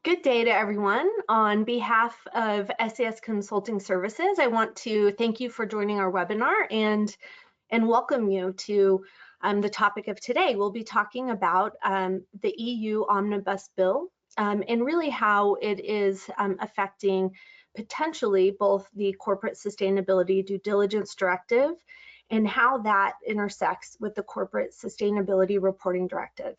Good day to everyone. On behalf of SES Consulting Services, I want to thank you for joining our webinar and welcome you to the topic of today. We'll be talking about the EU Omnibus Bill and really how it is affecting potentially both the Corporate Sustainability Due Diligence Directive and how that intersects with the Corporate Sustainability Reporting Directive.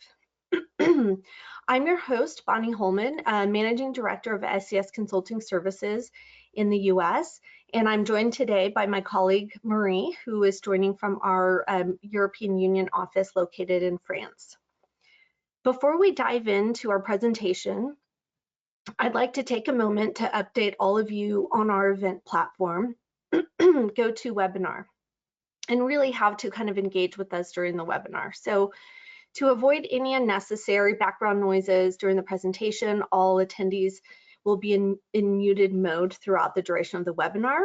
I'm your host, Bonnie Holman, Managing Director of SES Consulting Services in the US, and I'm joined today by my colleague, Marie, who is joining from our European Union office located in France. Before we dive into our presentation, I'd like to take a moment to update all of you on our event platform, GoToWebinar, and really how to kind of engage with us during the webinar. So to avoid any unnecessary background noises during the presentation, all attendees will be in muted mode throughout the duration of the webinar.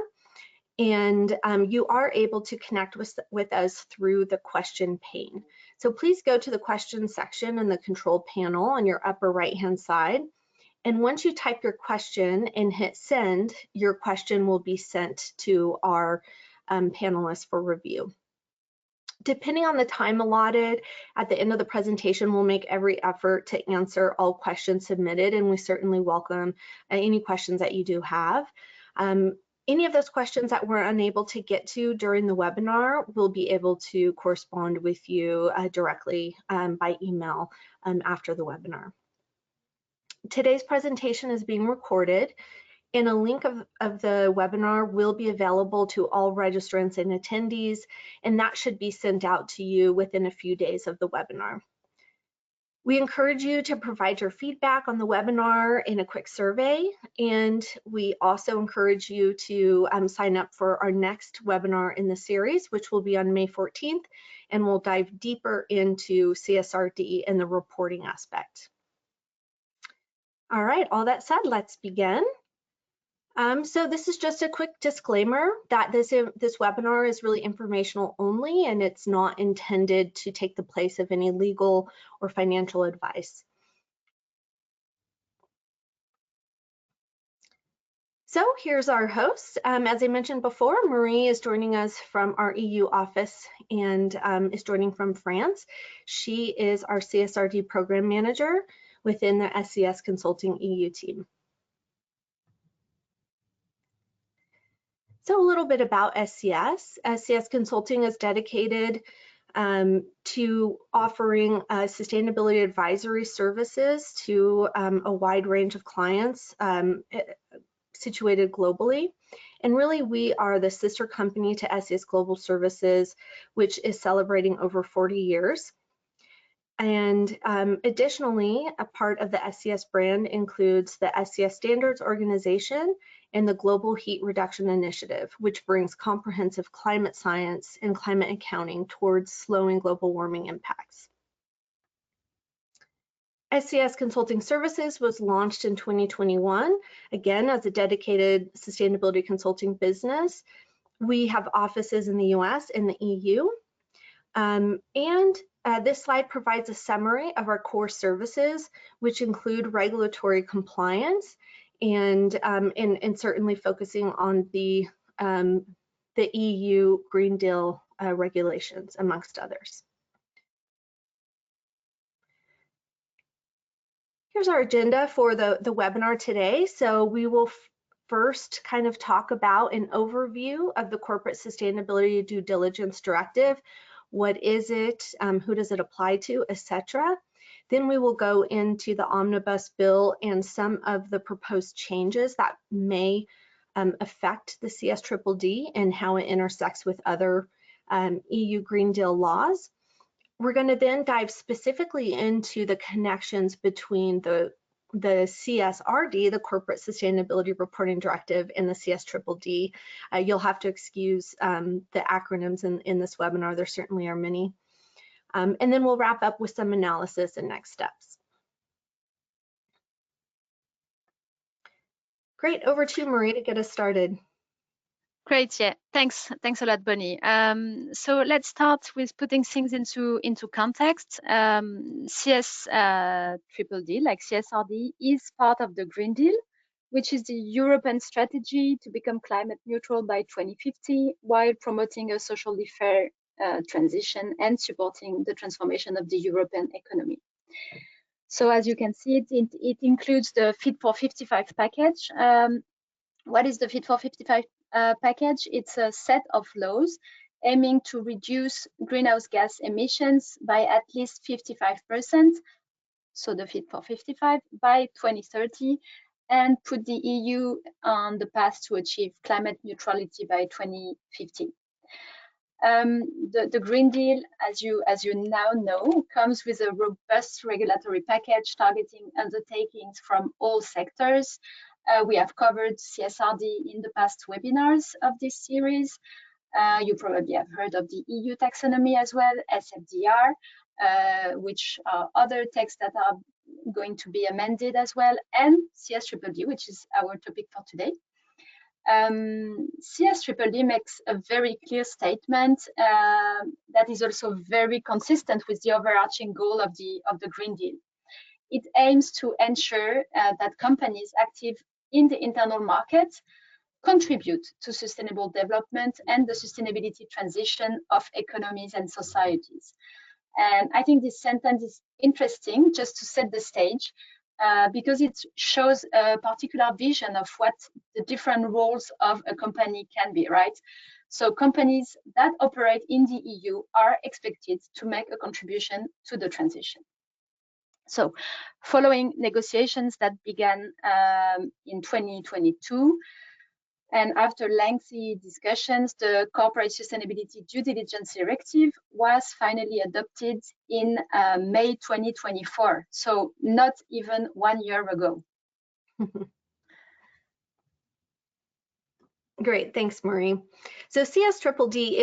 And you are able to connect with us through the question pane. So please go to the question section in the control panel on your upper right-hand side. And once you type your question and hit send, your question will be sent to our panelists for review. Depending on the time allotted at the end of the presentation, we'll make every effort to answer all questions submitted, and we certainly welcome any questions that you do have. Any of those questions that we're unable to get to during the webinar, we'll be able to correspond with you directly by email after the webinar. Today's presentation is being recorded, and a link of the webinar will be available to all registrants and attendees, and that should be sent out to you within a few days of the webinar. We encourage you to provide your feedback on the webinar in a quick survey, and we also encourage you to sign up for our next webinar in the series, which will be on May 14th, and we'll dive deeper into CSRD and the reporting aspect. All right, all that said, let's begin. So this is just a quick disclaimer that this webinar is really informational only, and it's not intended to take the place of any legal or financial advice. So here's our host. As I mentioned before, Marie is joining us from our EU office and is joining from France. She is our CSRD program manager within the SES Consulting EU team. So a little bit about SCS. SCS Consulting is dedicated to offering sustainability advisory services to a wide range of clients situated globally. And really, we are the sister company to SCS Global Services, which is celebrating over 40 years. And additionally, a part of the SCS brand includes the SCS Standards Organization and the Global Heat Reduction Initiative, which brings comprehensive climate science and climate accounting towards slowing global warming impacts. SCS Consulting Services was launched in 2021, again, as a dedicated sustainability consulting business. We have offices in the US and the EU. This slide provides a summary of our core services, which include regulatory compliance and certainly focusing on the EU Green Deal regulations, amongst others. Here's our agenda for the webinar today. So we will first kind of talk about an overview of the Corporate Sustainability Due Diligence Directive. What is it? Who does it apply to, etc. Then we will go into the Omnibus bill and some of the proposed changes that may affect the CSDDD and how it intersects with other EU Green Deal laws. We're going to then dive specifically into the connections between the CSRD, the Corporate Sustainability Reporting Directive, and the CSDDD. You'll have to excuse the acronyms in this webinar. There certainly are many. And then we'll wrap up with some analysis and next steps. Great, over to you, Marie, to get us started. Great, yeah. Thanks a lot, Bonnie. So let's start with putting things into context. CSDDD, like CSRD, is part of the Green Deal, which is the European strategy to become climate neutral by 2050, while promoting a socially fair transition and supporting the transformation of the European economy. So as you can see, it includes the Fit for 55 package. What is the Fit for 55 package? It's a set of laws aiming to reduce greenhouse gas emissions by at least 55%, so the Fit for 55, by 2030, and put the EU on the path to achieve climate neutrality by 2050. The Green Deal, as you now know, comes with a robust regulatory package targeting undertakings from all sectors. We have covered CSRD in the past webinars of this series. You probably have heard of the EU taxonomy as well, SFDR, which are other texts that are going to be amended as well, and CSDDD, which is our topic for today. CSDDD makes a very clear statement that is also very consistent with the overarching goal of the Green Deal. It aims to ensure that companies active in the internal market contribute to sustainable development and the sustainability transition of economies and societies. And I think this sentence is interesting just to set the stage, because it shows a particular vision of what the different roles of a company can be, right? So companies that operate in the EU are expected to make a contribution to the transition. So following negotiations that began in 2022, and after lengthy discussions, the Corporate Sustainability Due Diligence Directive was finally adopted in May 2024, so not even 1 year ago. Great, thanks, Marie. So CSDDD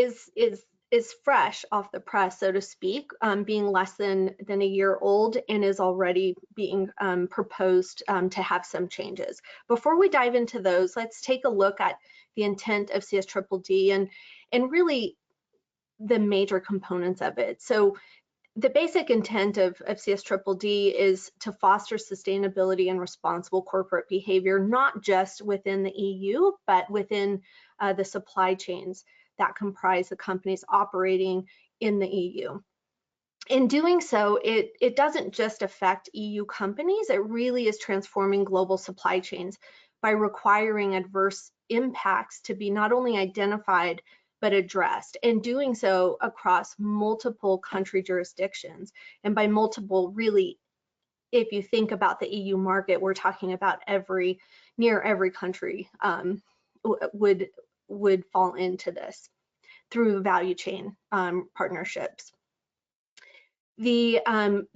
is fresh off the press, so to speak, being less than a year old, and is already being proposed to have some changes. Before we dive into those, let's take a look at the intent of CSDDD and really the major components of it. So the basic intent of CSDDD is to foster sustainability and responsible corporate behavior, not just within the EU, but within the supply chains that comprise the companies operating in the EU. In doing so, it doesn't just affect EU companies, it really is transforming global supply chains by requiring adverse impacts to be not only identified, but addressed, and doing so across multiple country jurisdictions. And by multiple, really, if you think about the EU market, we're talking about near every country would fall into this through value chain partnerships. The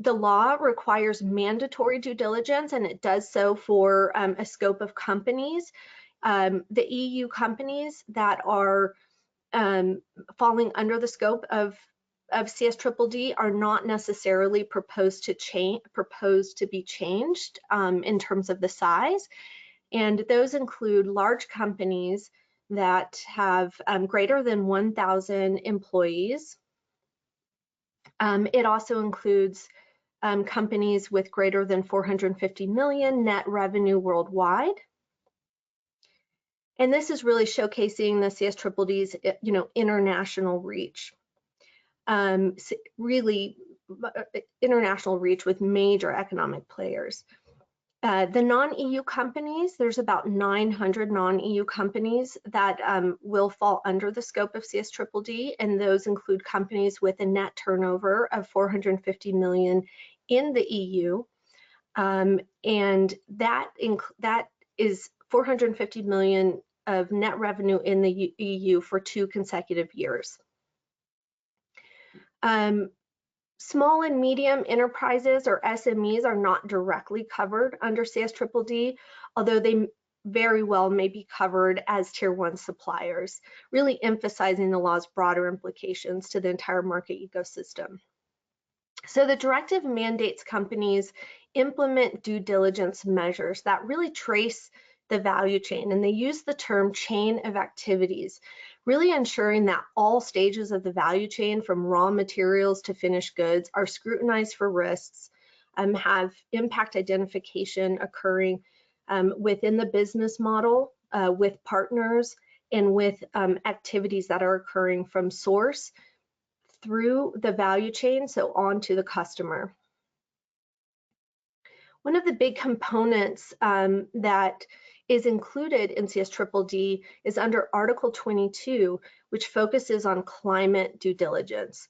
law requires mandatory due diligence, and it does so for a scope of companies. The EU companies that are falling under the scope of CSDDD are not necessarily proposed to be changed in terms of the size, and those include large companies that have greater than 1,000 employees. It also includes companies with greater than 450 million net revenue worldwide. And this is really showcasing the CSDDD's, international reach. Really international reach with major economic players. The non-EU companies, there's about 900 non-EU companies that will fall under the scope of CSDDD, and those include companies with a net turnover of 450 million in the EU, and that is 450 million of net revenue in the EU for 2 consecutive years. Small and medium enterprises, or SMEs, are not directly covered under CSDDD, although they very well may be covered as Tier 1 suppliers, really emphasizing the law's broader implications to the entire market ecosystem. So the directive mandates companies implement due diligence measures that really trace the value chain, and they use the term chain of activities, really ensuring that all stages of the value chain, from raw materials to finished goods, are scrutinized for risks, have impact identification occurring within the business model, with partners, and with activities that are occurring from source through the value chain, so on to the customer. One of the big components that is included in CSDDD is under Article 22, which focuses on climate due diligence.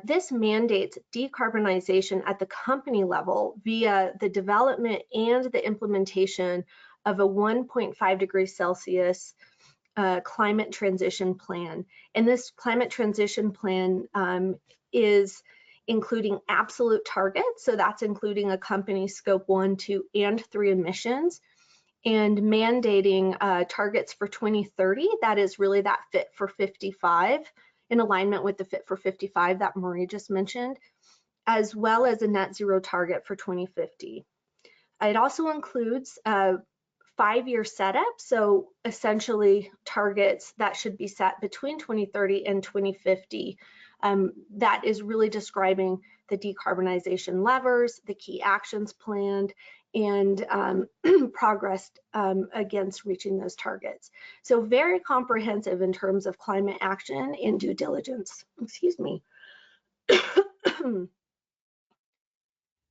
This mandates decarbonization at the company level via the development and the implementation of a 1.5 degrees Celsius climate transition plan. And this climate transition plan is including absolute targets, so that's including a company's scope 1, 2, and 3 emissions, and mandating targets for 2030, that is really that Fit for 55, in alignment with the Fit for 55 that Marie just mentioned, as well as a net zero target for 2050. It also includes a 5-year setup, so essentially targets that should be set between 2030 and 2050. That is really describing the decarbonization levers, the key actions planned, and progress against reaching those targets. So very comprehensive in terms of climate action and due diligence. Excuse me.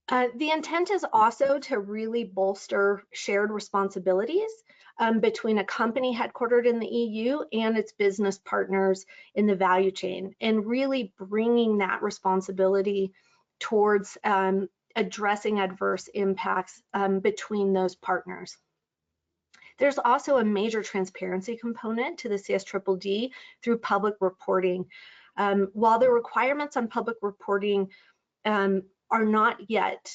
The intent is also to really bolster shared responsibilities between a company headquartered in the EU and its business partners in the value chain, and really bringing that responsibility towards addressing adverse impacts between those partners. There's also a major transparency component to the CSDDD through public reporting. While the requirements on public reporting are not yet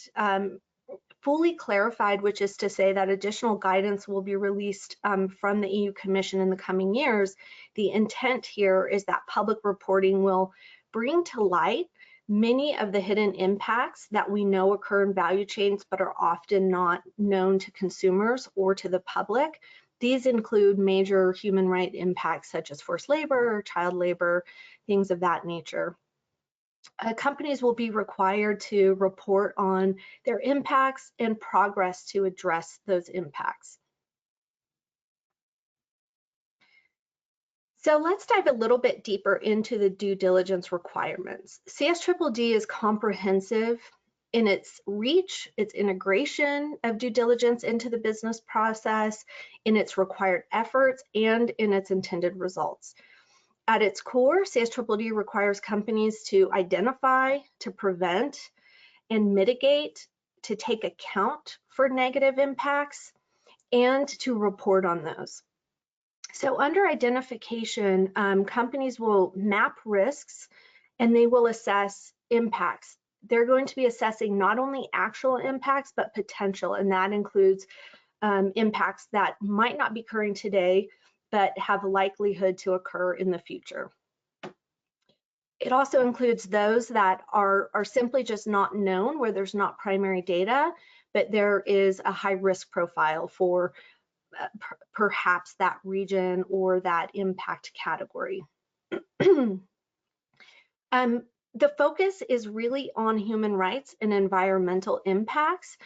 fully clarified, which is to say that additional guidance will be released from the EU Commission in the coming years, the intent here is that public reporting will bring to light many of the hidden impacts that we know occur in value chains but are often not known to consumers or to the public. These include major human rights impacts such as forced labor, child labor, things of that nature. Companies will be required to report on their impacts and progress to address those impacts. So let's dive a little bit deeper into the due diligence requirements. CSDDD is comprehensive in its reach, its integration of due diligence into the business process, in its required efforts, and in its intended results. At its core, CSDDD requires companies to identify, to prevent, and mitigate, to take account for negative impacts, and to report on those. So under identification, companies will map risks and they will assess impacts. They're going to be assessing not only actual impacts, but potential, and that includes impacts that might not be occurring today, but have likelihood to occur in the future. It also includes those that are simply just not known, where there's not primary data, but there is a high risk profile for perhaps that region or that impact category. The focus is really on human rights and environmental impacts.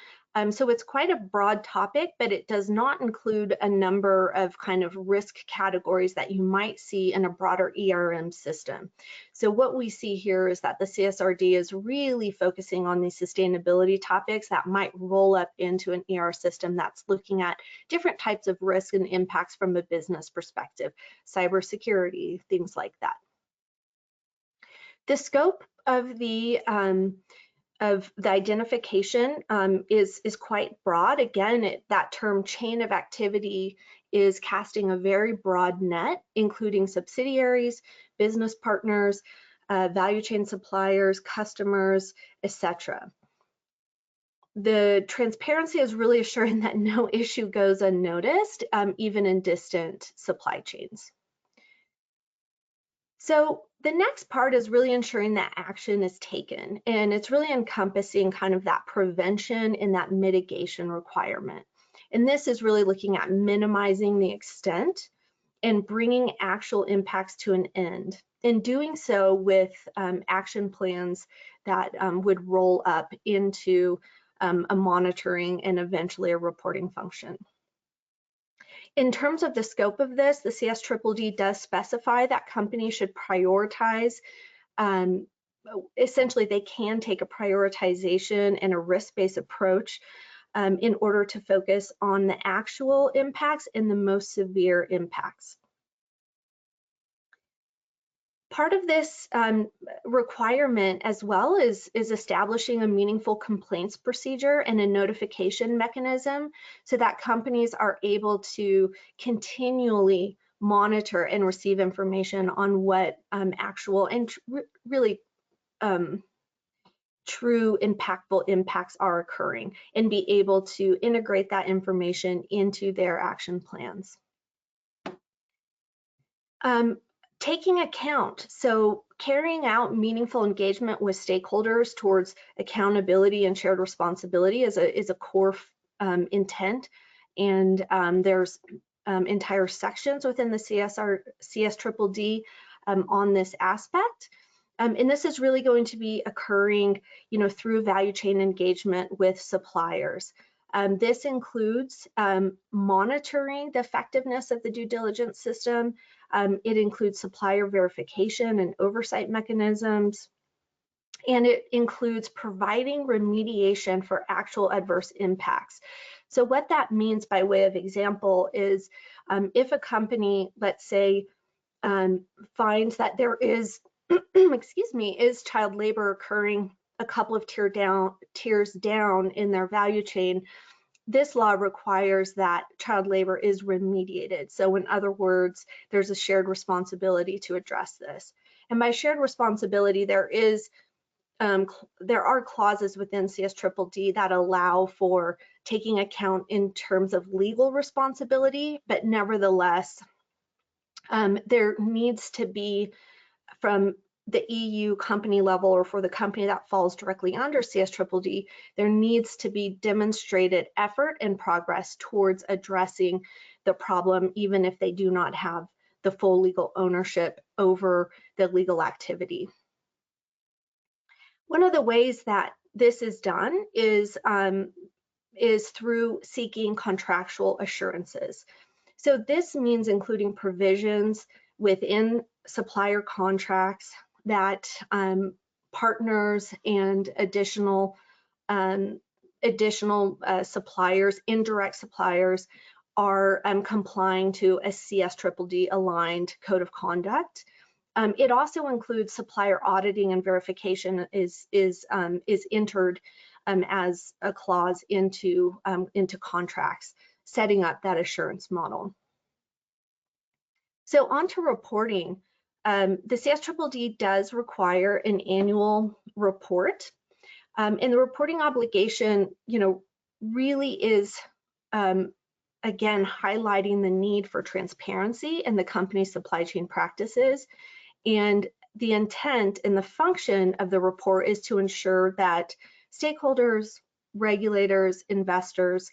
So it's quite a broad topic, but it does not include a number of kind of risk categories that you might see in a broader ERM system. So what we see here is that the CSRD is really focusing on these sustainability topics that might roll up into an ER system that's looking at different types of risk and impacts from a business perspective, cybersecurity, things like that. The scope of the identification is quite broad. Again, that term chain of activity is casting a very broad net, including subsidiaries, business partners, value chain suppliers, customers, etc. The transparency is really assuring that no issue goes unnoticed, even in distant supply chains. So the next part is really ensuring that action is taken, and it's really encompassing kind of that prevention and that mitigation requirement. And this is really looking at minimizing the extent and bringing actual impacts to an end, and doing so with action plans that would roll up into a monitoring and eventually a reporting function. In terms of the scope of this, the CSDDD does specify that companies should prioritize. Essentially, they can take a prioritization and a risk-based approach in order to focus on the actual impacts and the most severe impacts. Part of this requirement as well is establishing a meaningful complaints procedure and a notification mechanism so that companies are able to continually monitor and receive information on what actual and really true impactful impacts are occurring, and be able to integrate that information into their action plans. Taking account, so carrying out meaningful engagement with stakeholders towards accountability and shared responsibility is a core intent, and there's entire sections within the CSDDD on this aspect. And this is really going to be occurring, through value chain engagement with suppliers. This includes monitoring the effectiveness of the due diligence system. It includes supplier verification and oversight mechanisms, and it includes providing remediation for actual adverse impacts. So what that means by way of example is if a company, let's say, finds that there is, is child labor occurring a couple of tiers down in their value chain, this law requires that child labor is remediated. So in other words, there's a shared responsibility to address this. And by shared responsibility, there are clauses within CSDDD that allow for taking account in terms of legal responsibility, but nevertheless, there needs to be, from the EU company level or for the company that falls directly under CSDDD, there needs to be demonstrated effort and progress towards addressing the problem, even if they do not have the full legal ownership over the legal activity. One of the ways that this is done is through seeking contractual assurances. So this means including provisions within supplier contracts that partners and additional suppliers, indirect suppliers, are complying to a CSDDD aligned code of conduct. It also includes supplier auditing and verification is entered as a clause into contracts, setting up that assurance model. So on to reporting. The CSDDD does require an annual report, and the reporting obligation, really is, again, highlighting the need for transparency in the company's supply chain practices. And the intent and the function of the report is to ensure that stakeholders, regulators, investors,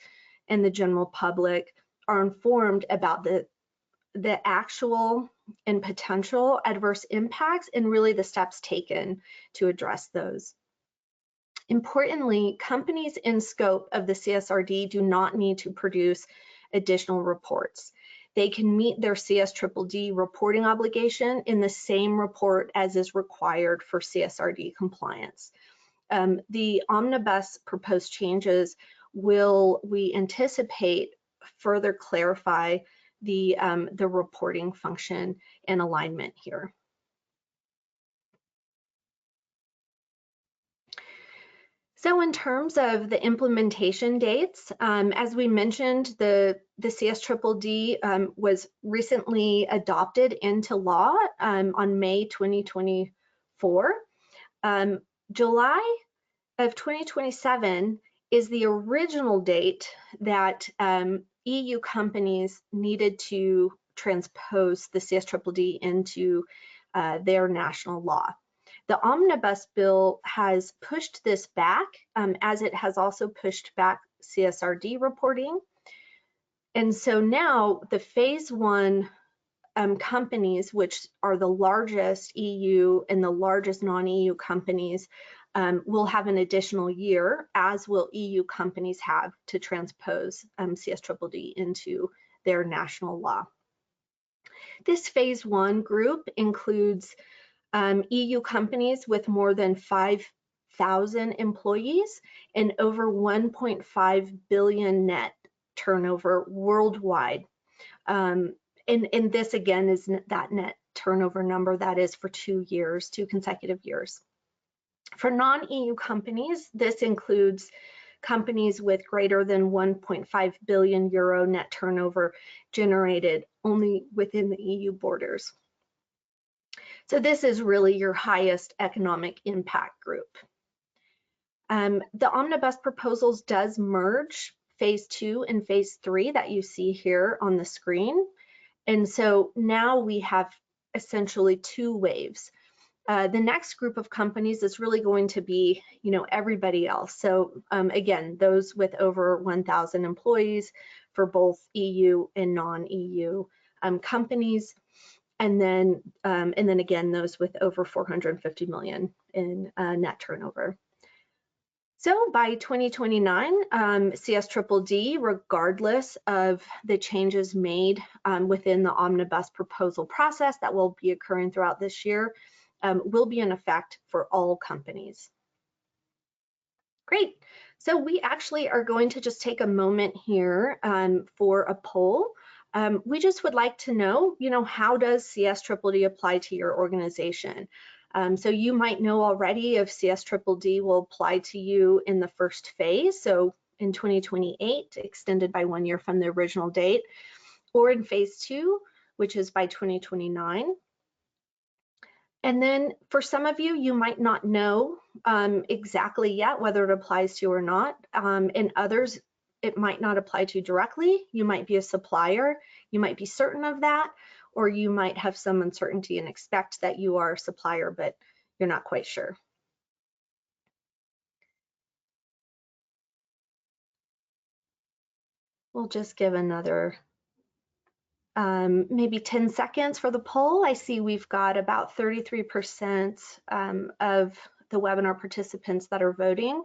and the general public are informed about the actual and potential adverse impacts and really the steps taken to address those. Importantly, companies in scope of the CSRD do not need to produce additional reports. They can meet their CSDDD reporting obligation in the same report as is required for CSRD compliance. The Omnibus proposed changes will, we anticipate, further clarify the reporting function and alignment here. So in terms of the implementation dates, as we mentioned, the CSDDD was recently adopted into law on May 2024. July of 2027 is the original date that EU companies needed to transpose the CSDDD into their national law. The Omnibus bill has pushed this back, as it has also pushed back CSRD reporting. And so now the phase one companies, which are the largest EU and the largest non-EU companies, will have an additional year, as will EU companies have, to transpose CSDDD into their national law. This phase one group includes EU companies with more than 5,000 employees and over 1.5 billion net turnover worldwide. And this again is that net turnover number that is for 2 years, 2 consecutive years. For non-EU companies, this includes companies with greater than 1.5 billion euro net turnover generated only within the EU borders. So this is really your highest economic impact group. The Omnibus proposals does merge phase 2 and phase 3 that you see here on the screen. And so now we have essentially 2 waves. The next group of companies is really going to be, everybody else. So again, those with over 1,000 employees for both EU and non-EU companies, and then again those with over 450 million in net turnover. So by 2029, CSDDD, regardless of the changes made within the Omnibus proposal process that will be occurring throughout this year, will be in effect for all companies. Great. So we actually are going to just take a moment here for a poll. We just would like to know, how does CSDDD apply to your organization? So you might know already if CSDDD will apply to you in the first phase, so in 2028, extended by 1 year from the original date, or in phase 2, which is by 2029. And then for some of you, you might not know exactly yet whether it applies to you or not. And others, it might not apply to you directly. You might be a supplier, you might be certain of that, or you might have some uncertainty and expect that you are a supplier, but you're not quite sure. We'll just give another maybe 10 seconds for the poll. I see we've got about 33% of the webinar participants that are voting.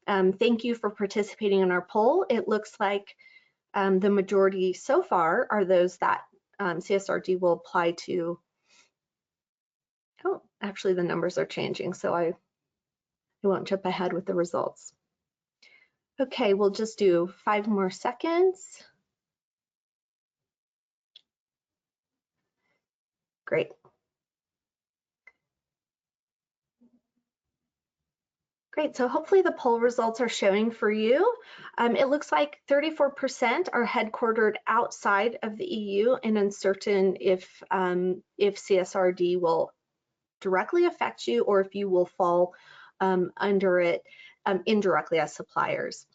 Thank you for participating in our poll. It looks like the majority so far are those that CSRD will apply to. Oh, actually the numbers are changing, so I won't jump ahead with the results. Okay, we'll just do 5 more seconds. Great. Great, so hopefully the poll results are showing for you. It looks like 34% are headquartered outside of the EU and uncertain if CSRD will directly affect you or if you will fall under it indirectly as suppliers.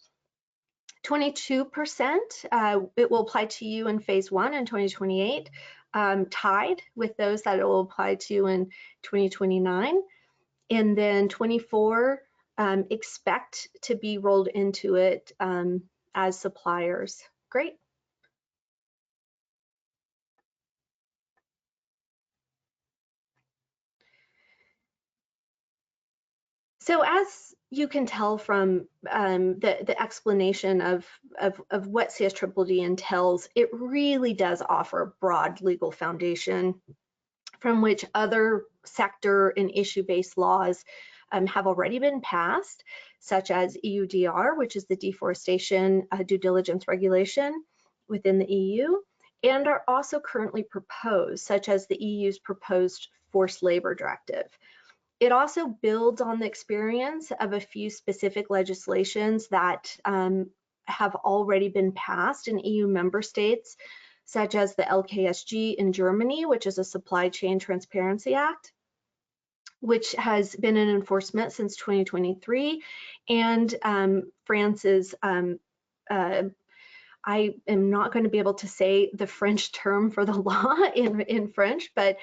22% it will apply to you in phase 1 in 2028, tied with those that it will apply to in 2029. And then 24 expect to be rolled into it as suppliers. Great. So as you can tell from the explanation of what CSDDD entails, it really does offer a broad legal foundation from which other sector and issue-based laws have already been passed, such as EUDR, which is the deforestation due diligence regulation within the EU, and are also currently proposed, such as the EU's proposed forced labor directive. It also builds on the experience of a few specific legislations that have already been passed in EU member states, such as the LKSG in Germany, which is a Supply Chain Transparency Act, which has been in enforcement since 2023, and France's, I am not going to be able to say the French term for the law in French, but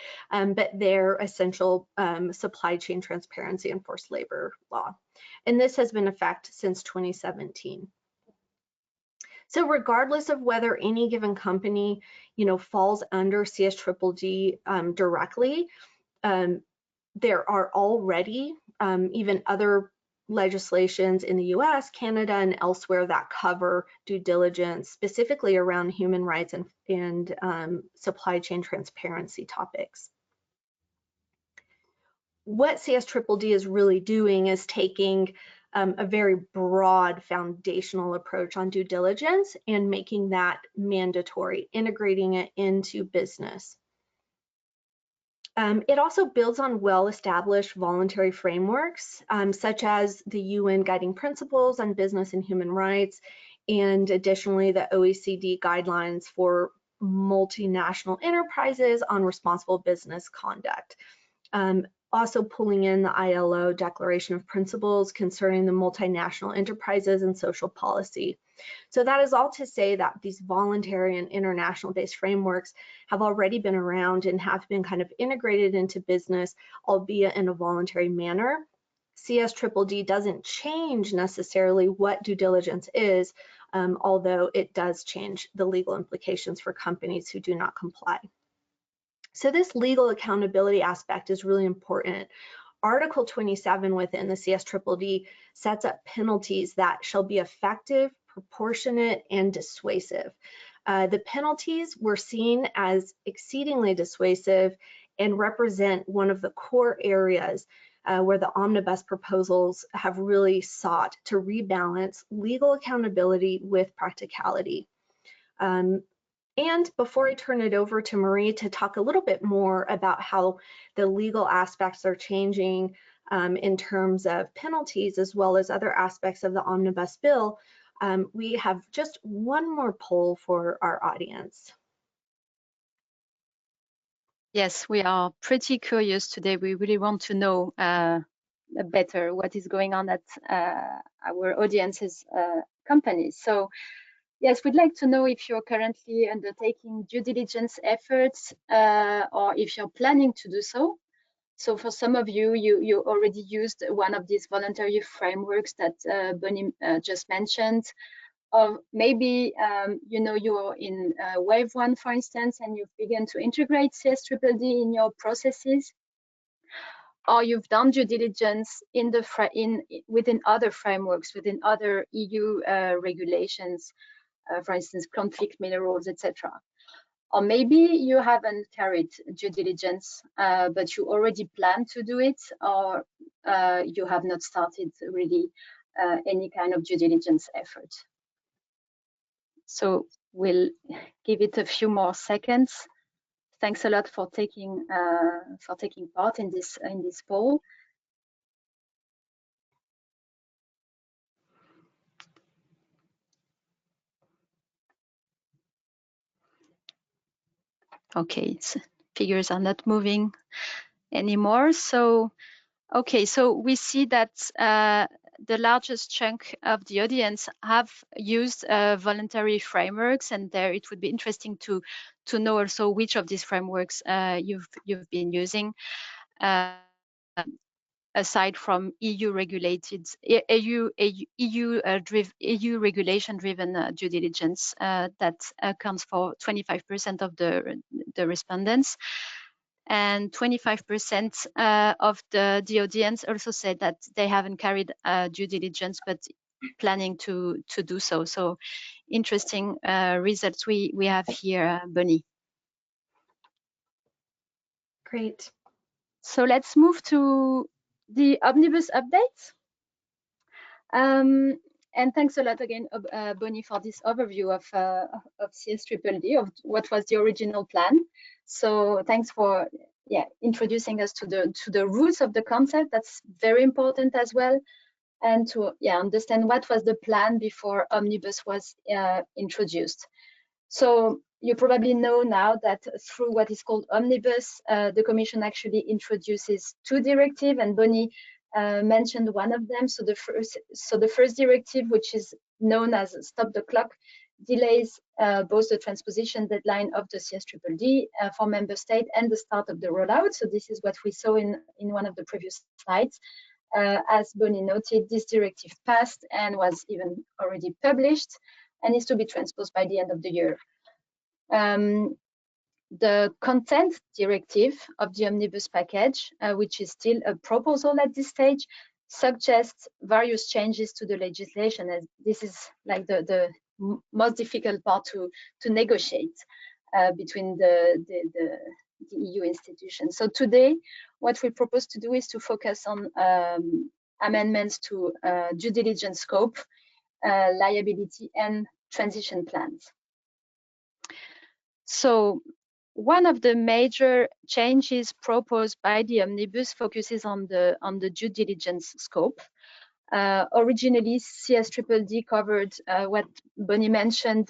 their essential supply chain transparency and forced labor law. And this has been in effect since 2017. So regardless of whether any given company, falls under CSDDD directly, there are already even other legislations in the US, Canada, and elsewhere that cover due diligence, specifically around human rights and supply chain transparency topics. What CSDDD is really doing is taking a very broad foundational approach on due diligence and making that mandatory, integrating it into business. It also builds on well-established voluntary frameworks, such as the UN Guiding Principles on Business and Human Rights, and additionally the OECD guidelines for multinational enterprises on responsible business conduct. Also pulling in the ILO Declaration of Principles concerning the multinational enterprises and social policy. So that is all to say that these voluntary and international-based frameworks have already been around and have been kind of integrated into business, albeit in a voluntary manner. CSDDD doesn't change necessarily what due diligence is, although it does change the legal implications for companies who do not comply. So this legal accountability aspect is really important. Article 27 within the CSDDD sets up penalties that shall be effective, proportionate, and dissuasive. The penalties were seen as exceedingly dissuasive and represent one of the core areas where the Omnibus proposals have really sought to rebalance legal accountability with practicality. And before I turn it over to Marie to talk a little bit more about how the legal aspects are changing in terms of penalties as well as other aspects of the Omnibus bill, we have just one more poll for our audience. Yes, we are pretty curious today. We really want to know better what is going on at our audience's companies. So yes, we'd like to know if you're currently undertaking due diligence efforts or if you're planning to do so. So for some of you, you already used one of these voluntary frameworks that Bonnie just mentioned. Or maybe you're in wave 1, for instance, and you've begun to integrate CSDDD in your processes, or you've done due diligence within other frameworks, within other EU regulations, for instance, conflict minerals, etc. Or maybe you haven't carried due diligence, but you already plan to do it, or you have not started really any kind of due diligence effort. So we'll give it a few more seconds. Thanks a lot for taking part in this poll. Okay, figures are not moving anymore. So okay, so we see that the largest chunk of the audience have used voluntary frameworks, and there it would be interesting to know also which of these frameworks you've been using, aside from EU regulated EU regulation driven due diligence that accounts for 25% of the respondents. And 25% of the audience also said that they haven't carried due diligence, but planning to do so. So interesting results we have here, Bonnie. Great. So let's move to the Omnibus updates. And thanks a lot again, Bonnie, for this overview of CSDDD, of what was the original plan. So thanks for introducing us to the roots of the concept. That's very important as well, and to understand what was the plan before Omnibus was introduced. So you probably know now that through what is called Omnibus, the Commission actually introduces 2 directives, and Bonnie mentioned one of them. So the first directive, which is known as Stop the Clock, delays both the transposition deadline of the CSDDD for member states and the start of the rollout. So this is what we saw in one of the previous slides. As Bonnie noted, this directive passed and was even already published. and is to be transposed by the end of the year. The content directive of the Omnibus package, which is still a proposal at this stage, suggests various changes to the legislation, as this is like the most difficult part to negotiate between the EU institutions. So today, what we propose to do is to focus on amendments to due diligence scope, liability, and transition plans. So one of the major changes proposed by the Omnibus focuses on the due diligence scope. Originally, CSDDD covered what Bonnie mentioned,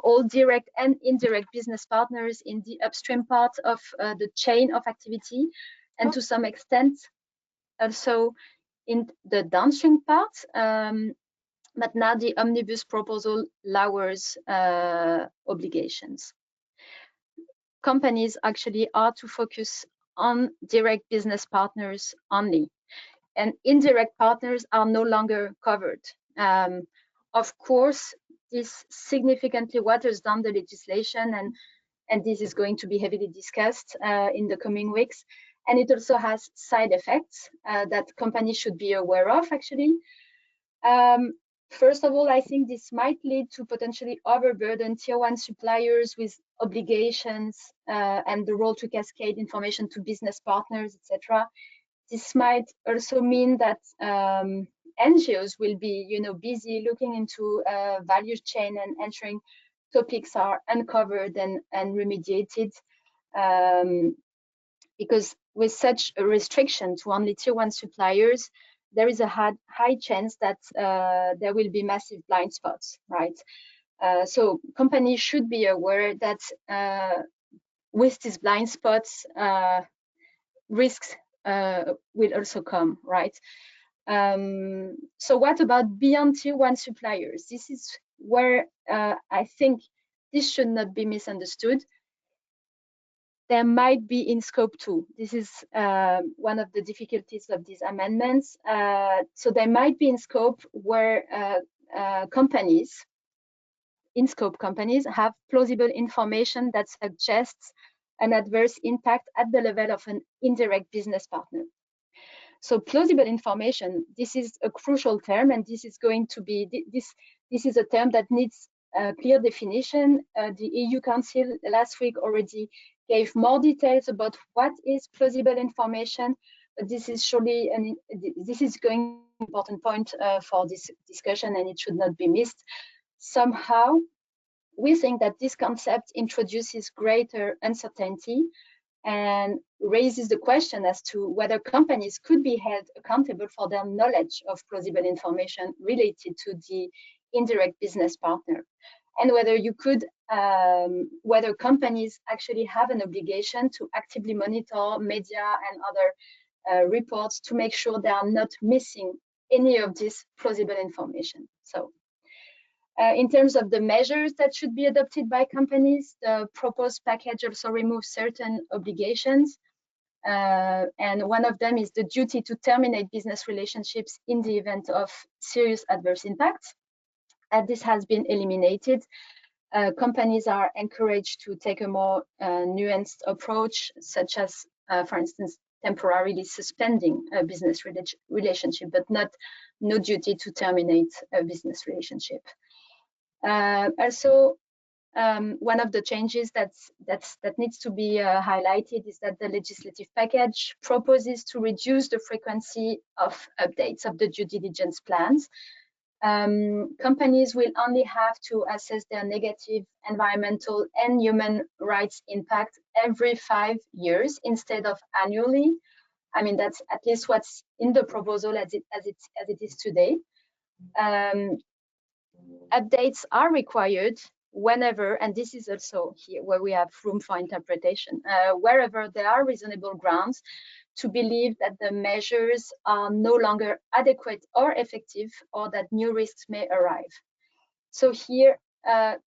all direct and indirect business partners in the upstream part of the chain of activity, and to some extent also in the downstream part. But now the Omnibus proposal lowers obligations. Companies actually are to focus on direct business partners only, and indirect partners are no longer covered. Of course, this significantly waters down the legislation, and this is going to be heavily discussed in the coming weeks. And it also has side effects that companies should be aware of, actually. First of all, I think this might lead to potentially overburden tier one suppliers with obligations and the role to cascade information to business partners, etc. This might also mean that NGOs will be, busy looking into value chain and ensuring topics are uncovered and remediated. Because with such a restriction to only tier one suppliers, there is a high chance that there will be massive blind spots, right? So companies should be aware that with these blind spots, risks will also come, right? So what about beyond tier one suppliers? This is where I think this should not be misunderstood. There might be in scope 2. This is one of the difficulties of these amendments. So there might be in scope where companies, in-scope companies, have plausible information that suggests an adverse impact at the level of an indirect business partner. So plausible information, this is a crucial term, and this is going to be, this is a term that needs a clear definition. The EU Council last week already gave more details about what is plausible information, but this is surely, and this is going to be an important point for this discussion, and it should not be missed. Somehow, we think that this concept introduces greater uncertainty and raises the question as to whether companies could be held accountable for their knowledge of plausible information related to the indirect business partner, and whether you could, whether companies actually have an obligation to actively monitor media and other reports to make sure they are not missing any of this plausible information. So in terms of the measures that should be adopted by companies, the proposed package also removes certain obligations. And one of them is the duty to terminate business relationships in the event of serious adverse impacts. And this has been eliminated. Companies are encouraged to take a more nuanced approach, such as, for instance, temporarily suspending a business relationship, but no duty to terminate a business relationship. Also, one of the changes that needs to be highlighted is that the legislative package proposes to reduce the frequency of updates of the due diligence plans. Companies will only have to assess their negative environmental and human rights impact every 5 years instead of annually. I mean, that's at least what's in the proposal as it is today. Updates are required whenever, and this is also here where we have room for interpretation, wherever there are reasonable grounds to believe that the measures are no longer adequate or effective, or that new risks may arrive. So here, I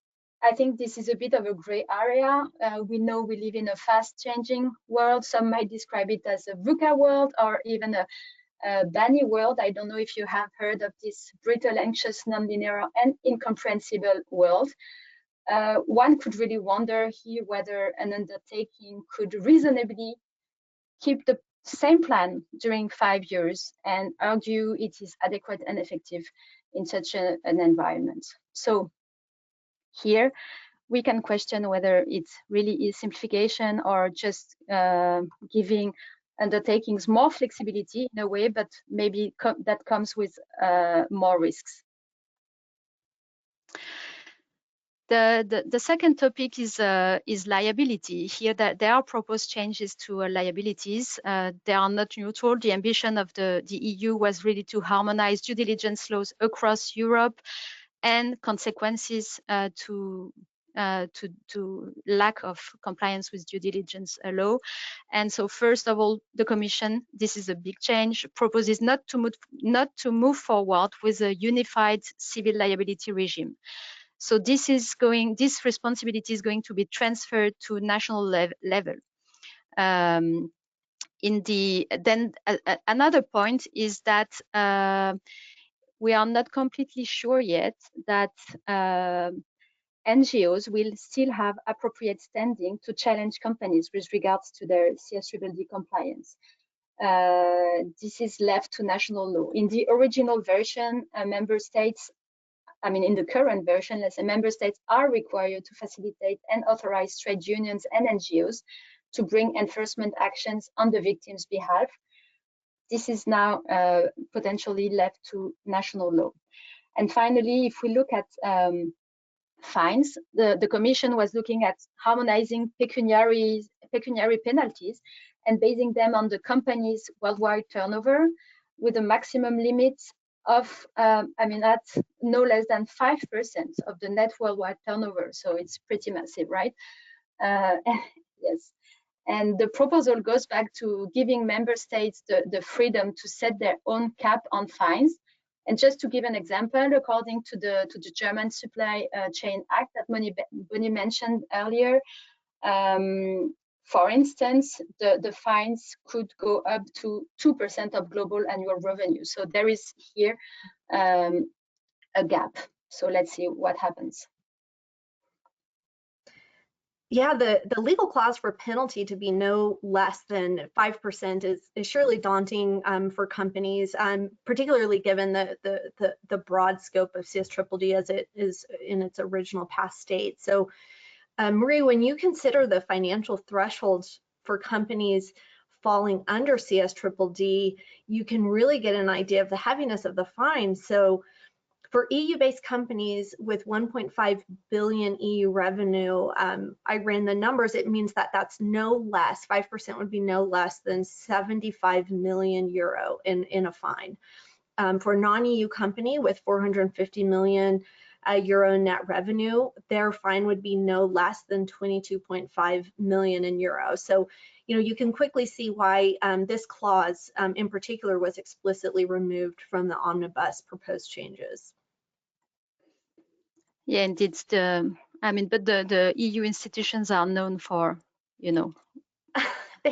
think this is a bit of a gray area. We know we live in a fast changing world. Some might describe it as a VUCA world, or even BANI world. I don't know if you have heard of this brittle, anxious, nonlinear, and incomprehensible world. One could really wonder here whether an undertaking could reasonably keep the same plan during 5 years and argue it is adequate and effective in such an environment. So here we can question whether it really is simplification or just giving undertakings more flexibility in a way, but maybe that comes with more risks. The second topic is liability. Here, there are proposed changes to liabilities. They are not neutral. The ambition of the EU was really to harmonize due diligence laws across Europe, and consequences to lack of compliance with due diligence law. And so, first of all, the Commission, this is a big change, proposes not to move forward with a unified civil liability regime. So this responsibility is going to be transferred to national level. Another point is that we are not completely sure yet that NGOs will still have appropriate standing to challenge companies with regards to their CSDDD compliance. This is left to national law. In the original version, member states, in the current version, let's say, member states are required to facilitate and authorize trade unions and NGOs to bring enforcement actions on the victim's behalf. This is now potentially left to national law. And finally, if we look at fines, the Commission was looking at harmonizing pecuniary penalties and basing them on the company's worldwide turnover, with a maximum limit of, at no less than 5% of the net worldwide turnover. So it's pretty massive, right? Yes. And the proposal goes back to giving member states the freedom to set their own cap on fines. And just to give an example, according to the German Supply Chain Act that Bonnie mentioned earlier, for instance, the fines could go up to 2% of global annual revenue. So there is here a gap. So let's see what happens. Yeah, the legal clause for penalty to be no less than 5% is surely daunting for companies, particularly given the broad scope of CSDDD as it is in its original past state. So, Marie, when you consider the financial thresholds for companies falling under CSDDD, you can really get an idea of the heaviness of the fine. So, for EU-based companies with 1.5 billion EU revenue, I ran the numbers. It means that that's no less, 5% would be no less than 75 million euro in a fine. For a non-EU company with 450 million euro net revenue, their fine would be no less than 22.5 million in euros. So, you can quickly see why this clause in particular was explicitly removed from the Omnibus proposed changes. Yeah, indeed. But the EU institutions are known for, they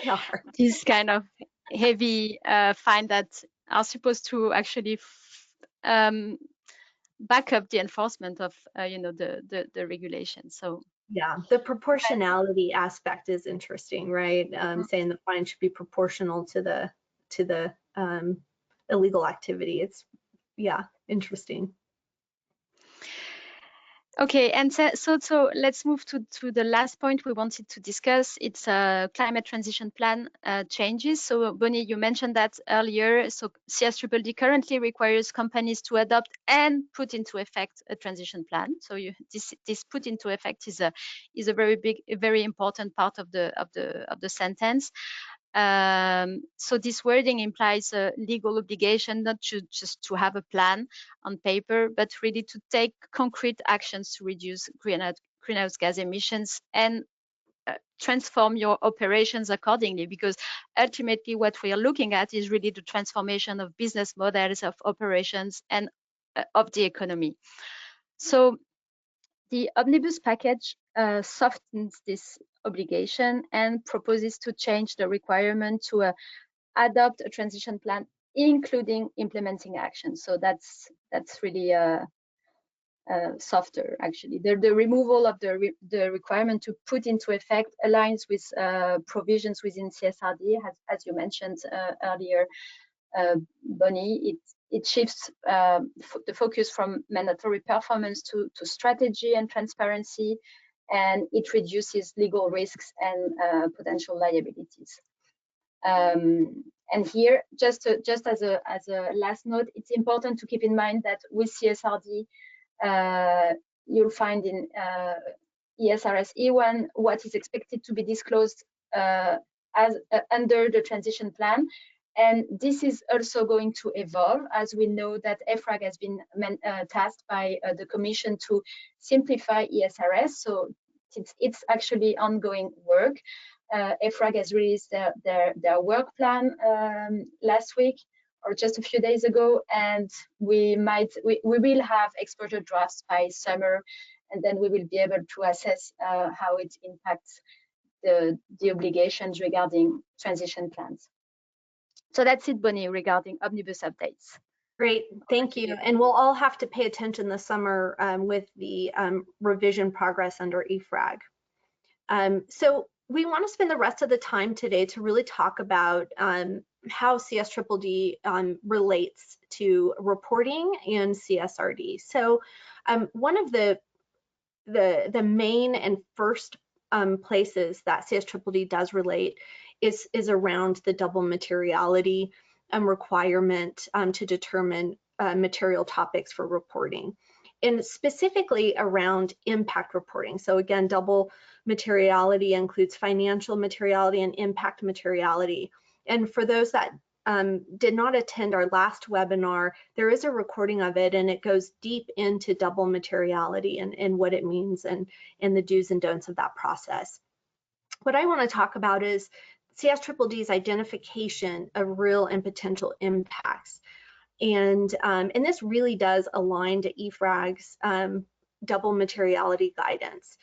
are this kind of heavy fine that are supposed to actually back up the enforcement of, the regulation. So yeah, the proportionality aspect is interesting, right? Saying the fine should be proportional to the illegal activity. It's, yeah, interesting. Okay, and so let's move to the last point we wanted to discuss. It's climate transition plan changes. So Bonnie, you mentioned that earlier. So CSDDD currently requires companies to adopt and put into effect a transition plan. So this put into effect is a very important part of the sentence. So this wording implies a legal obligation not just to have a plan on paper, but really to take concrete actions to reduce greenhouse gas emissions and transform your operations accordingly, because ultimately what we are looking at is really the transformation of business models, of operations, and of the economy. So the Omnibus package softens this obligation and proposes to change the requirement to adopt a transition plan including implementing action. So that's really softer, actually. The removal of the requirement to put into effect aligns with provisions within CSRD, as you mentioned earlier, Bonnie. It shifts the focus from mandatory performance to strategy and transparency, and it reduces legal risks and potential liabilities. And here, just as a last note, it's important to keep in mind that with CSRD, you'll find in ESRS E1 what is expected to be disclosed as under the transition plan. And this is also going to evolve, as we know that EFRAG has been tasked by the Commission to simplify ESRS. So it's actually ongoing work. EFRAG has released their work plan last week or just a few days ago, and we will have exposure drafts by summer, and then we will be able to assess how it impacts the obligations regarding transition plans. So that's it, Bonnie, regarding Omnibus updates. Great, thank you. And we'll all have to pay attention this summer with the revision progress under EFRAG. So we want to spend the rest of the time today to really talk about how CSDDD relates to reporting and CSRD. So one of the main and first places that CSDDD does relate is around the double materiality requirement to determine material topics for reporting, and specifically around impact reporting. So again, double materiality includes financial materiality and impact materiality. And for those that did not attend our last webinar, there is a recording of it, and it goes deep into double materiality and what it means and the do's and don'ts of that process. What I want to talk about is CSDDD's identification of real and potential impacts. And this really does align to EFRAG's double materiality guidance.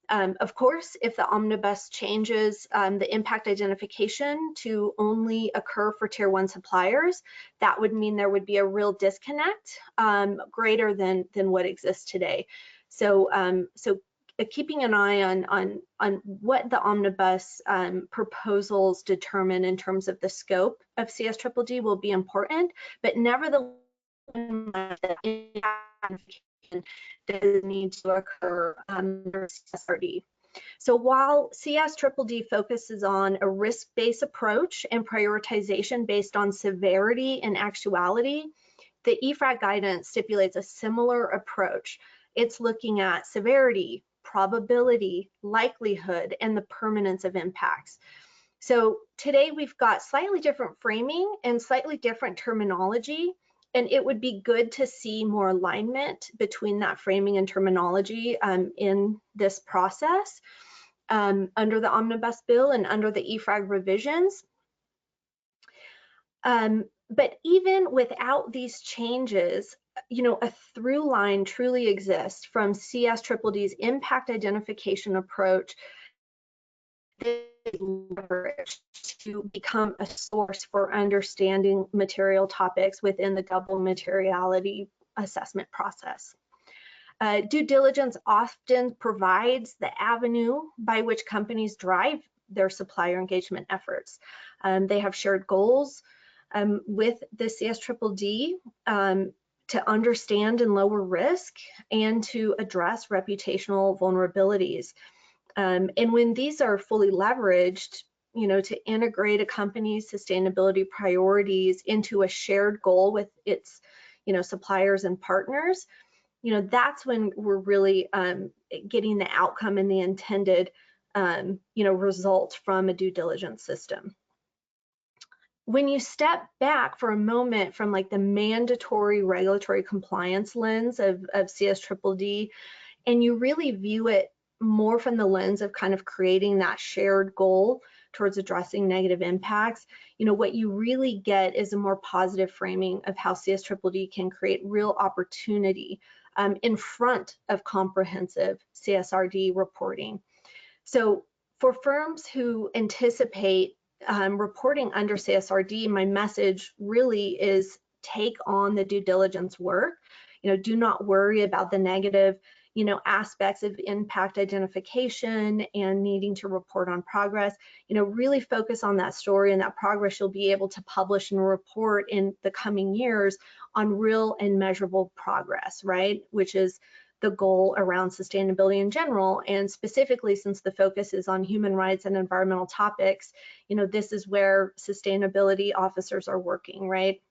Of course, if the Omnibus changes the impact identification to only occur for Tier 1 suppliers, that would mean there would be a real disconnect greater than what exists today. So, keeping an eye on what the Omnibus proposals determine in terms of the scope of CSDDD will be important, but nevertheless, does need to occur under CSRD. So while CSDDD focuses on a risk-based approach and prioritization based on severity and actuality, the EFRAG guidance stipulates a similar approach. It's looking at severity, probability, likelihood, and the permanence of impacts. So today we've got slightly different framing and slightly different terminology, and it would be good to see more alignment between that framing and terminology in this process under the Omnibus bill and under the EFRAG revisions. But even without these changes, you know, a through line truly exists from CSDDD's impact identification approach to become a source for understanding material topics within the double materiality assessment process. Due diligence often provides the avenue by which companies drive their supplier engagement efforts. They have shared goals with the CSDDD to understand and lower risk and to address reputational vulnerabilities. And when these are fully leveraged, you know, to integrate a company's sustainability priorities into a shared goal with its, you know, suppliers and partners, you know, that's when we're really getting the outcome and the intended, you know, result from a due diligence system. When you step back for a moment from like the mandatory regulatory compliance lens of CSDDD, and you really view it more from the lens of kind of creating that shared goal towards addressing negative impacts, you know, what you really get is a more positive framing of how CSDDD can create real opportunity in front of comprehensive CSRD reporting. So for firms who anticipate reporting under CSRD, my message really is take on the due diligence work. Do not worry about the negative, aspects of impact identification and needing to report on progress. Really focus on that story and that progress you'll be able to publish and report in the coming years on real and measurable progress, right? Which is the goal around sustainability in general, and specifically since the focus is on human rights and environmental topics, this is where sustainability officers are working, right?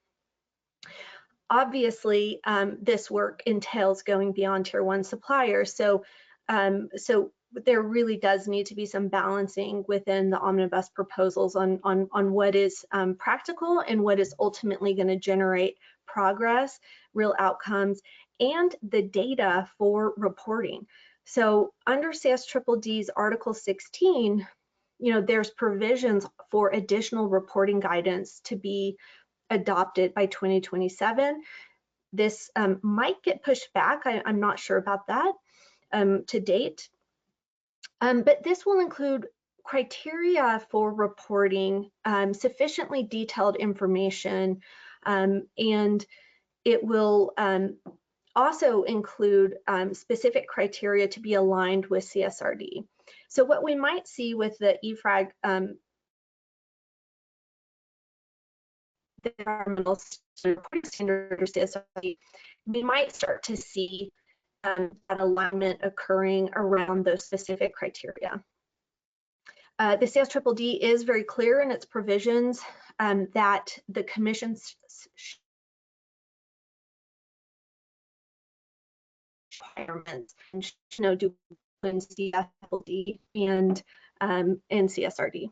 Obviously, this work entails going beyond tier 1 suppliers, so there really does need to be some balancing within the Omnibus proposals on what is practical and what is ultimately going to generate progress, real outcomes, and the data for reporting. So under CSDDD's Article 16, there's provisions for additional reporting guidance to be adopted by 2027. This might get pushed back. I'm not sure about that to date. But this will include criteria for reporting, sufficiently detailed information, and it will also include specific criteria to be aligned with CSRD. So what we might see with the EFRAG the environmental reporting standard or CSRD, we might start to see that alignment occurring around those specific criteria. The CSDDD is very clear in its provisions that the Commission's requirements do in CSDDD and in CSRD.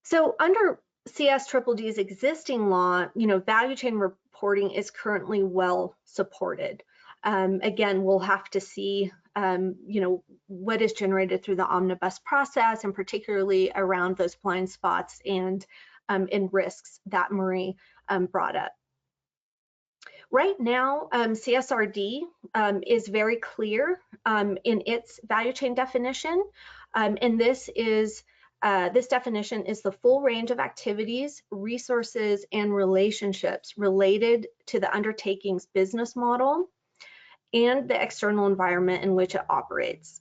So under CSDDD's existing law, value chain reporting is currently well supported. Again, we'll have to see, what is generated through the Omnibus process, and particularly around those blind spots and risks that Marie brought up. Right now, CSRD is very clear in its value chain definition, and this definition is the full range of activities, resources, and relationships related to the undertaking's business model and the external environment in which it operates.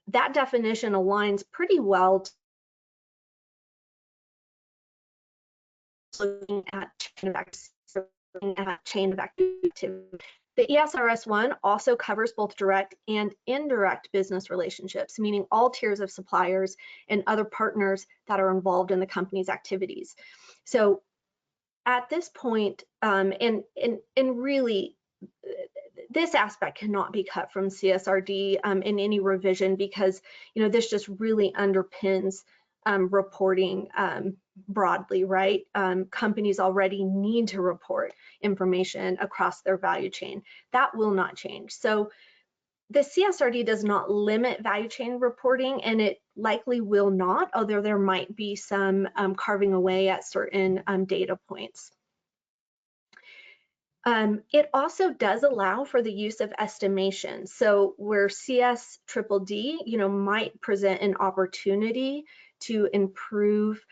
That definition aligns pretty well to looking at chain of activity. The ESRS 1 also covers both direct and indirect business relationships, meaning all tiers of suppliers and other partners that are involved in the company's activities. So at this point, and really, this aspect cannot be cut from CSRD in any revision, because this just really underpins reporting broadly, right? Companies already need to report information across their value chain. That will not change. So the CSRD does not limit value chain reporting, and it likely will not, although there might be some carving away at certain data points. It also does allow for the use of estimation. So where CSDDD, might present an opportunity to improve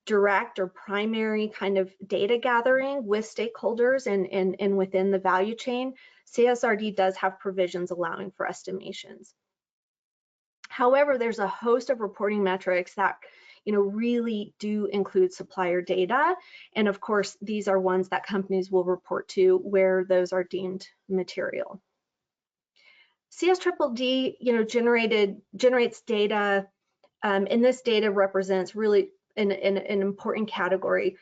direct or primary kind of data gathering with stakeholders and within the value chain, CSRD does have provisions allowing for estimations. However, there's a host of reporting metrics that really do include supplier data, and of course these are ones that companies will report to where those are deemed material. CSDDD generates data, and this data represents really an important category.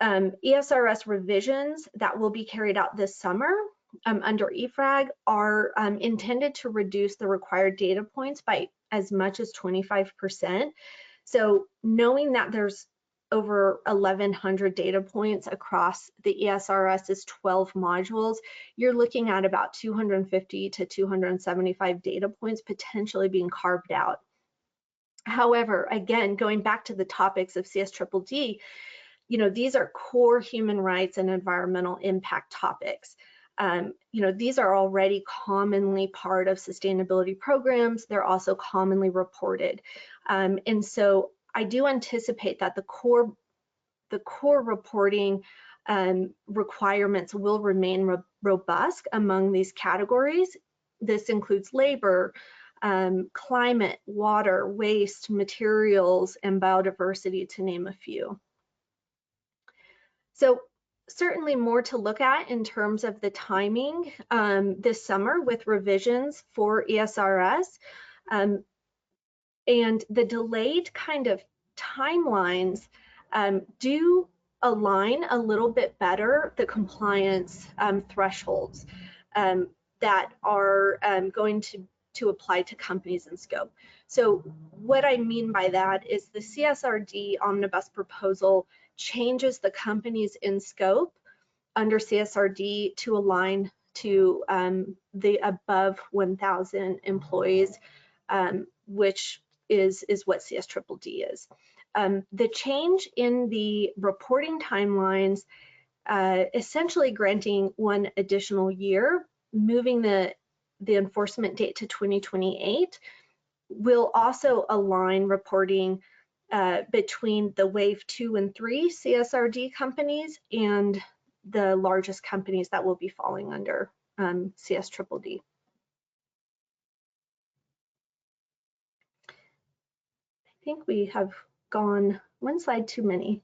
ESRS revisions that will be carried out this summer under EFRAG are intended to reduce the required data points by as much as 25%. So knowing that there's over 1,100 data points across the ESRS's 12 modules, you're looking at about 250 to 275 data points potentially being carved out. However, again, going back to the topics of CSDDD, these are core human rights and environmental impact topics. These are already commonly part of sustainability programs. They're also commonly reported. And so I do anticipate that the core reporting requirements will remain robust among these categories. This includes labor, climate, water, waste, materials, and biodiversity, to name a few. So certainly more to look at in terms of the timing this summer with revisions for ESRS. And the delayed kind of timelines do align a little bit better the compliance thresholds that are going to apply to companies in scope. So what I mean by that is the CSRD Omnibus proposal changes the companies in scope under CSRD to align to the above 1,000 employees, which is what CSDDD is. The change in the reporting timelines, essentially granting one additional year, moving the enforcement date to 2028, will also align reporting between the wave 2 and 3 CSRD companies and the largest companies that will be falling under CSDDD. I think we have gone one slide too many.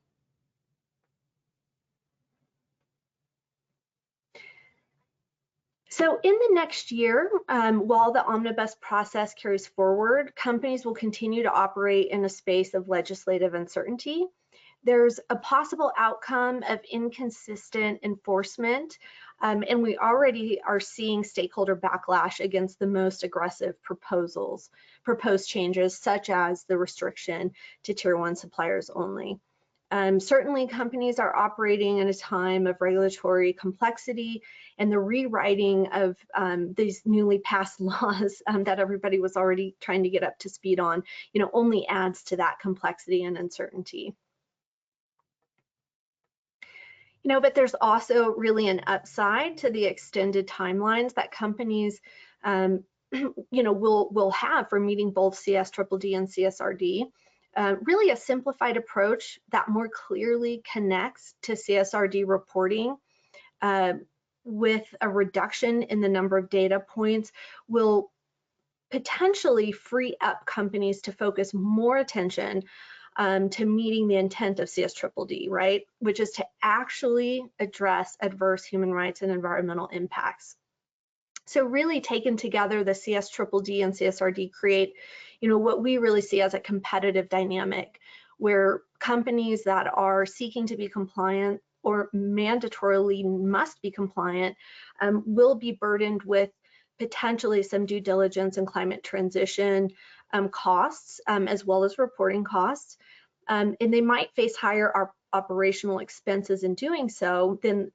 So in the next year, while the Omnibus process carries forward, companies will continue to operate in a space of legislative uncertainty. There's a possible outcome of inconsistent enforcement, and we already are seeing stakeholder backlash against the most aggressive proposed changes, such as the restriction to Tier 1 suppliers only. Certainly, companies are operating in a time of regulatory complexity, and the rewriting of these newly passed laws that everybody was already trying to get up to speed on, only adds to that complexity and uncertainty. But there's also really an upside to the extended timelines that companies, will have for meeting both CSDDD and CSRD. Really a simplified approach that more clearly connects to CSRD reporting with a reduction in the number of data points will potentially free up companies to focus more attention to meeting the intent of CSDDD, right? Which is to actually address adverse human rights and environmental impacts. So really taken together, the CSDDD and CSRD create, what we really see as a competitive dynamic where companies that are seeking to be compliant or mandatorily must be compliant will be burdened with potentially some due diligence and climate transition costs, as well as reporting costs. And they might face higher operational expenses in doing so than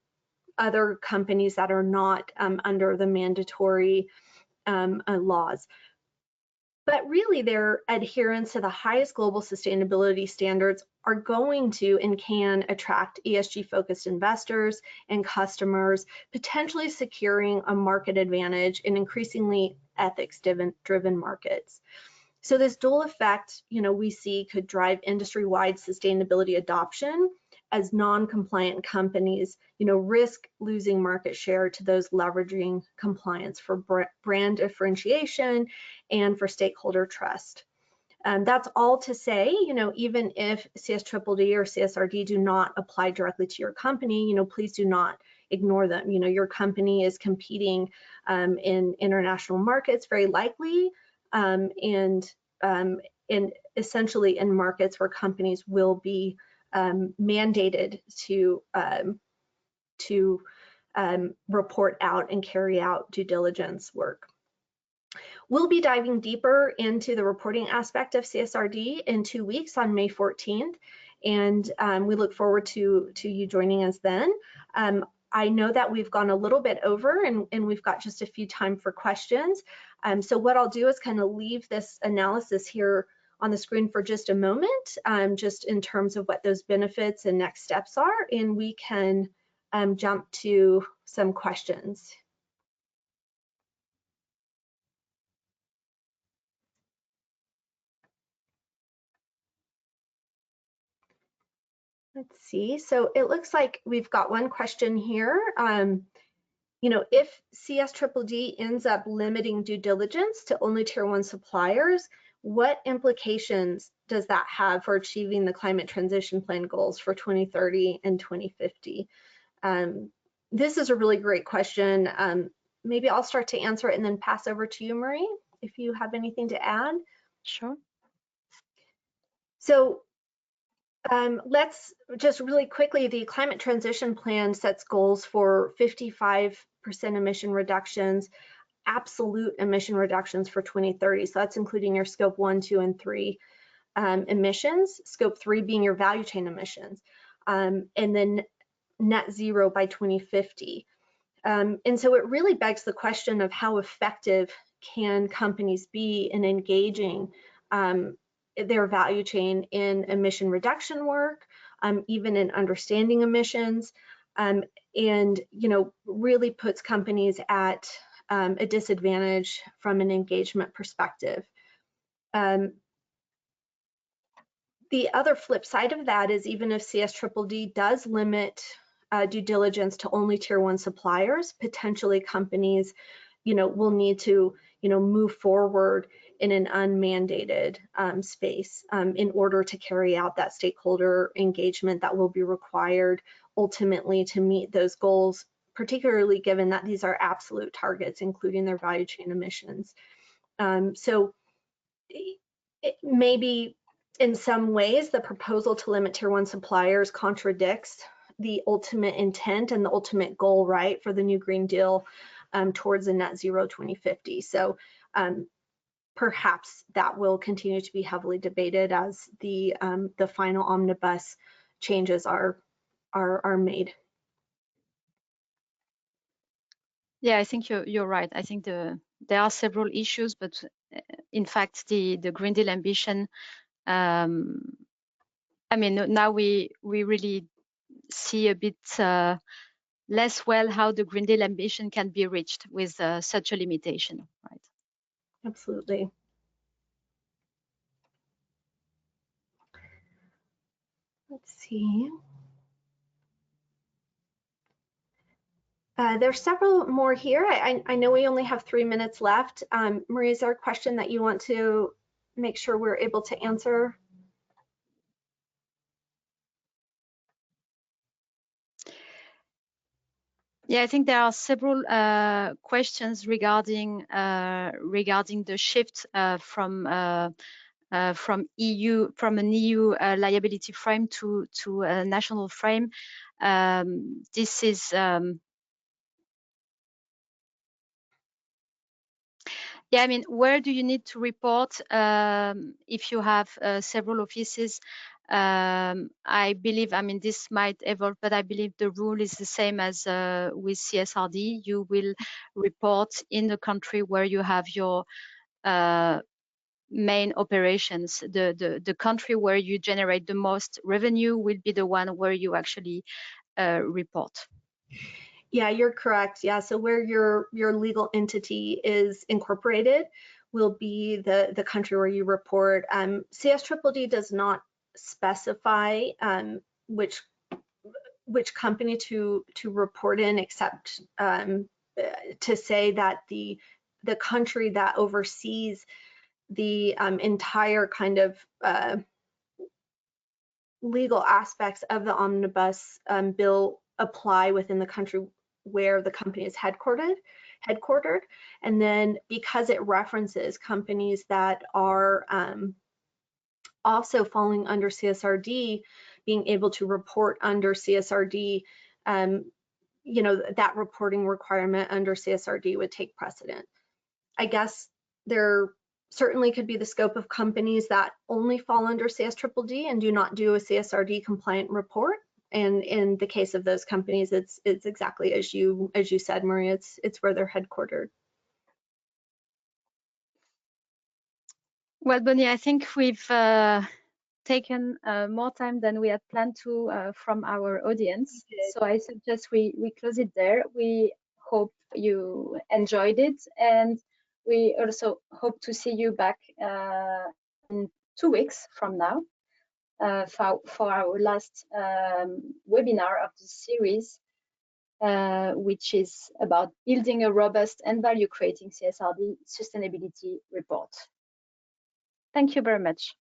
other companies that are not under the mandatory laws. But really, their adherence to the highest global sustainability standards are going to and can attract ESG-focused investors and customers, potentially securing a market advantage in increasingly ethics-driven markets. So this dual effect, we see could drive industry-wide sustainability adoption as non-compliant companies, risk losing market share to those leveraging compliance for brand differentiation and for stakeholder trust. That's all to say, even if CSDDD or CSRD do not apply directly to your company, please do not ignore them. Your company is competing in international markets, very likely, and essentially in markets where companies will be mandated to report out and carry out due diligence work. We'll be diving deeper into the reporting aspect of CSRD in 2 weeks on May 14th, and we look forward to you joining us then. I know that we've gone a little bit over and we've got just a few time for questions. So what I'll do is kind of leave this analysis here on the screen for just a moment, just in terms of what those benefits and next steps are, and we can jump to some questions. Let's see. So it looks like we've got one question here. You know, if CSDDD ends up limiting due diligence to only tier 1 suppliers, what implications does that have for achieving the climate transition plan goals for 2030 and 2050? This is a really great question. Maybe I'll start to answer it and then pass over to you, Marie, if you have anything to add. Sure. So let's just really quickly, the climate transition plan sets goals for 55% emission reductions, absolute emission reductions for 2030. So that's including your scope 1, 2, and 3 emissions, scope 3 being your value chain emissions, and then net zero by 2050. And so it really begs the question of how effective can companies be in engaging their value chain in emission reduction work, even in understanding emissions, and you know, really puts companies at a disadvantage from an engagement perspective. The other flip side of that is even if CSDDD does limit due diligence to only tier 1 suppliers, potentially companies, you know, will need to, you know, move forward in an unmandated space in order to carry out that stakeholder engagement that will be required ultimately to meet those goals, particularly given that these are absolute targets, including their value chain emissions. So it maybe in some ways the proposal to limit tier 1 suppliers contradicts the ultimate intent and the ultimate goal, right, for the new Green Deal towards a net zero 2050. So perhaps that will continue to be heavily debated as the final omnibus changes are made. Yeah, I think you're right. I think there are several issues, but in fact, the Green Deal ambition. I mean, now we really see a bit less well how the Green Deal ambition can be reached with such a limitation, right? Absolutely. Let's see. There's several more here. I know we only have 3 minutes left. Marie, is there a question that you want to make sure we're able to answer? Yeah, I think there are several questions regarding the shift from an EU liability frame to a national frame. This is yeah, I mean, where do you need to report if you have several offices? I believe, I mean, this might evolve, but I believe the rule is the same as with CSRD. You will report in the country where you have your main operations. The country where you generate the most revenue will be the one where you actually report. Yeah, you're correct. Yeah, so where your legal entity is incorporated will be the country where you report. CSDDD does not specify which company to report in, except to say that the country that oversees the entire kind of legal aspects of the omnibus bill apply within the country where the company is headquartered. And then because it references companies that are also falling under CSRD, being able to report under CSRD, you know, that reporting requirement under CSRD would take precedent. I guess there certainly could be the scope of companies that only fall under CSDDD and do not do a CSRD compliant report. And in the case of those companies, it's exactly as you said, Maria, it's where they're headquartered. Well, Bonnie, I think we've taken more time than we had planned to from our audience. So I suggest we close it there. We hope you enjoyed it, and we also hope to see you back in 2 weeks from now for our last webinar of this series, which is about building a robust and value-creating CSRD sustainability report. Thank you very much.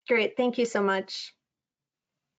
Great. Thank you so much.